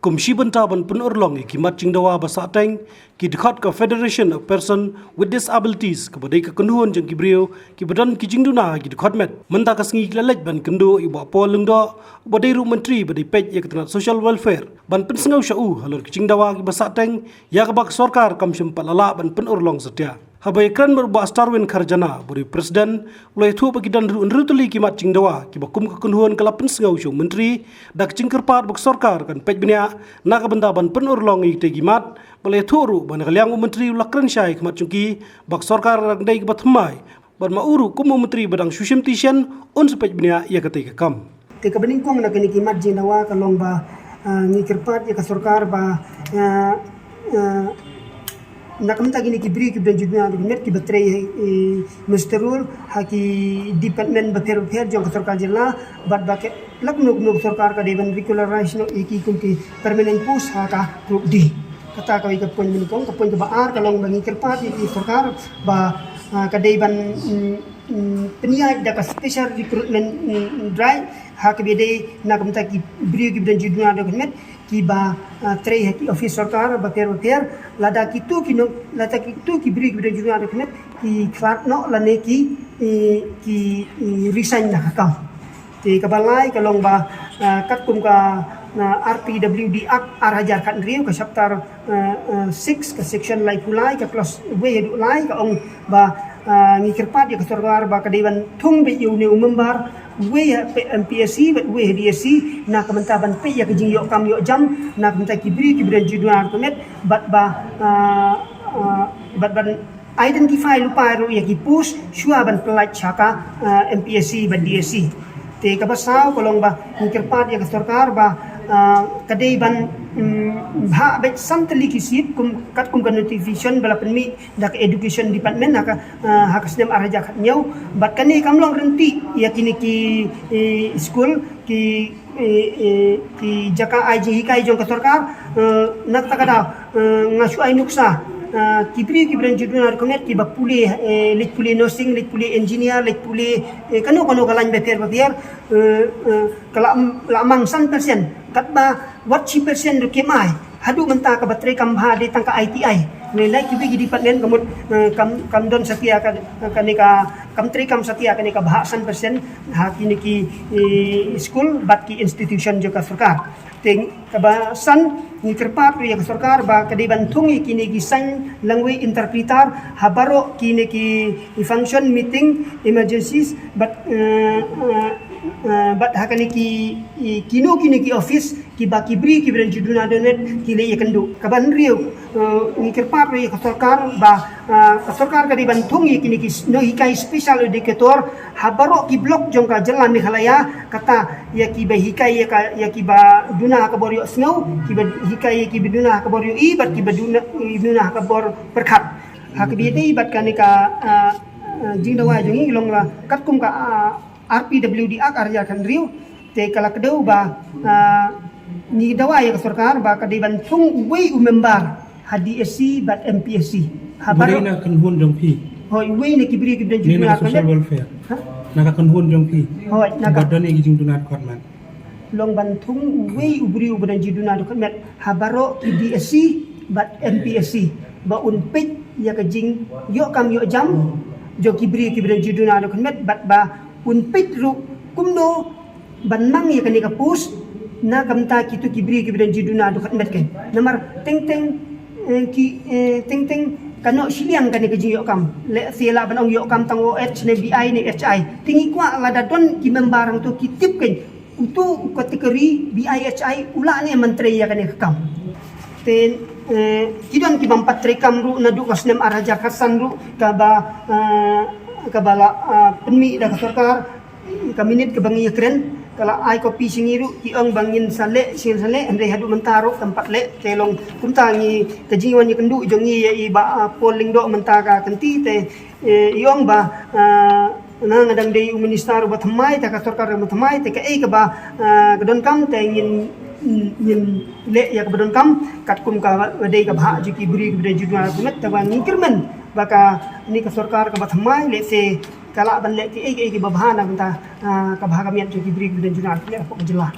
Komisi Bentaban Penorlong Ikimat Cingdawa Basateng ki dekat ke Federation of Person with Disabilities kepada kekenduan jeng kibriu ki badan ki jingduna ki dekat met menta kasengi kilalaj ban kendo ibu apa lengda badai ru menteri badai pej ya ketenat social welfare ban pensengau syau halur ki Cingdawa ki Basateng ya kebak sorkar kam sempat lala ban Penorlong setia habai kran berba Starwin Kharjana buri presiden ulai thu bagi dan rutuli kimat Cingdawa ki bakum kekenduan kala pensengau syau menteri dak cingkerpat bak sorkar kan pej benia nak bendaban Penorlong i tegimat boleh turu ban kaliang menteri ulakran syai kemat cungki bak sorkar dai kebatmai ban mauru kum menteri badang sushim tishan on sepej benia ia ketika kam te kabeningkong nak ni kimat Cingdawa kalong ba ngikirpat ya ka sorkar ba nakamta gini kibri kibdan judna met ki batre misterul haki department bater jong sorkar jilla bad bake laknuk nuk sorkar ka devan regularization iki kum ki permanent post haka group D kata ka ika poin minikong ka poin ka baar kalong bangi kerpat iki sorkar ba ka devan peniai da ka special recruitment drive hak bede nakamta ki bri kibdan judna met ki ba tre haki office sorkar bater lada kitu ki bri kibdan judna ki klat no lane ki resign na kam te kabalai kalong ba kat kum ka RPWD Act Arajar kat riu ka chapter 6 ka section lai pulai ka clause we du lai ka ong ba ngikirpat ya ka sorkar ba ka dewan thung be yu ne umembar we MPSC but we DSC na kementawan pe ya kejing yok kam yok jam na kementai kibran juduna komet bat identify lupa ru ya ki push shua ban pelat chaka MPSC ban DSC te kabasau kolong ba ngikirpat ya ka sorkar ba kadai ban bha bet santali kisip kum kat kum kan notification bala penmi dak education department hak sdem araja khat nyau bat kani kamlong renti ya kini ki school ki jaka IJ hikai jong ka sorkar nak takada ngasu ai nuksa kibran juduna komet ki bapuli lit puli nursing lit puli engineer lit puli kanu kalan beter kala lamang 100% katba what 10% rukemai hadu menta ka batre kam ha de tangka ITI nilai kibi di department kam don satia kanika kam tri kam satia kanika bah 100% ha kini ki school bat ki institution joka sarkar ting kabasan ni kerpat ya sarkar ba kadiban thungi kini ki sign language interpreter habaro kini ki function meeting emergencies but hakani ki kini ki office ki baki bri ki bran juduna donet ki le yakandu kaban riu ni kerpat ya sarkar ba sarkar kadiban thungi kini ki no hikai special educator habaro ki blok jongka jela Meghalaya kata ya ki ba hikai ya ki ba duna ka borio snow ki ba hikai ki biduna ka borio I bat ki biduna ka bor perkhat hak biete bat kanika Cingdawa jongi long la kat kum ka RPWD Act Arajar kan riu te kala kedau ba ni dawa ya sorkar ba kadiban thung we umembar HDSC bat MPSC habaro na kan hun jong pi hoi we ne kibri kibdan juduna kan social welfare na kan hun jong pi hoi na badan e jing dunat kon man long bantung we ubri ubadan juduna do kan met habaro DSC bat MPSC ba unpit ya kajing yo kam yo jam jo kibri kibdan juduna do kan met bat ba unpit ru kumno banang ya kanika pus na kamta kitu kibri kibdan juduna do kan met kan namar teng kano siliang kanika jing yo kam le sila ban ong yo kam tang OH ne BI ne HI tingi kwa lada don ki membarang tu kitip kan untuk kategori BIHI ulah ni menteri ya kan kam ten kidan ki bampat rekam ru nadu kasnem araja kasan ru kabala penmi da sarkar kaminit ke bangi kren kala ai kopi singiru ki ong bangin sale andre hadu mentaro tempat le telong kuntangi kejingan ni kendu jongi ya iba polling do mentaka kenti te iong ba ngadang day minister ba thamai ta ka sarkar ma thamai te ka ei ka ba gadon kam te ngin le ya ka badon kam kat kum ka day ka bha ji ki buri bri judna kumet ta ba ngikirmen baka ni ka sarkar ka ba thamai le se kala ban le ki ei ba bha na ta ka bha ka mian ji ki buri bri judna ki ko jela